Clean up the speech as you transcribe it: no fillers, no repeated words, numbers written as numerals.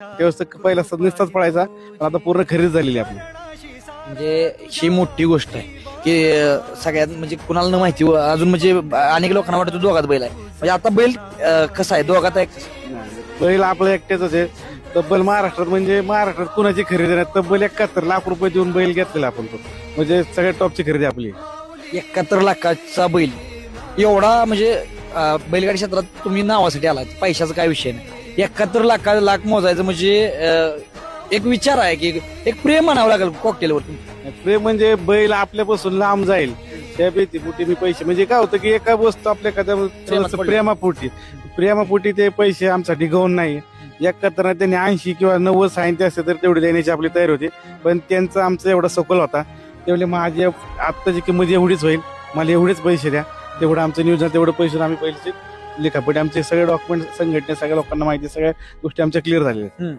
तेव्हा पहिला नुसताच पळायचा पण आता पूर्ण खरेदी झालेली आपली. म्हणजे ही मोठी गोष्ट आहे की सगळ्यात म्हणजे कुणाला न माहिती अजून म्हणजे अनेक लोकांना वाटतं दोघात बैल आहे म्हणजे आता बैल कसा आहे दोघात आहे. बैल आपलं एकट्याच आहे. तब्बल महाराष्ट्रात म्हणजे महाराष्ट्रात कुणाची खरेदी नाही. तब्बल 71 लाख रुपये देऊन बैल घेतलेला आपण तो म्हणजे सगळ्यात टॉपची खरेदी आपली. 71 लाखाचा बैल एवढा म्हणजे बैलगाडी क्षेत्रात तुम्ही नावासाठी आला पैशाचा काय विषय नाही. 71 लाख मोजायचं म्हणजे एक विचार आहे की एक प्रेम म्हणावं लागेल कॉकटेलवरती. प्रेम म्हणजे बैल आपल्यापासून लांब जाईल त्या भीतीपोटी मी पैसे म्हणजे काय होतं की एका वस्तू आपल्या एखाद्या प्रेमापोटी ते पैसे आमच्यासाठी गौण नाही. 71 त्यांनी 80 किंवा 90 सांगितले असते तर तेवढी देण्याची आपली तयारी होती पण त्यांचा आमचा एवढा सखोल होता तेवढे माझी आत्ताची किंमत एवढीच होईल मला एवढेच पैसे द्या तेवढं आमचं नियोजन तेवढं पैसे आम्ही पैसे लिखापटी आमचे सगळे डॉक्युमेंट संघटने सगळ्या लोकांना माहिती सगळ्या गोष्टी आमच्या क्लिअर झालेल्या आहेत.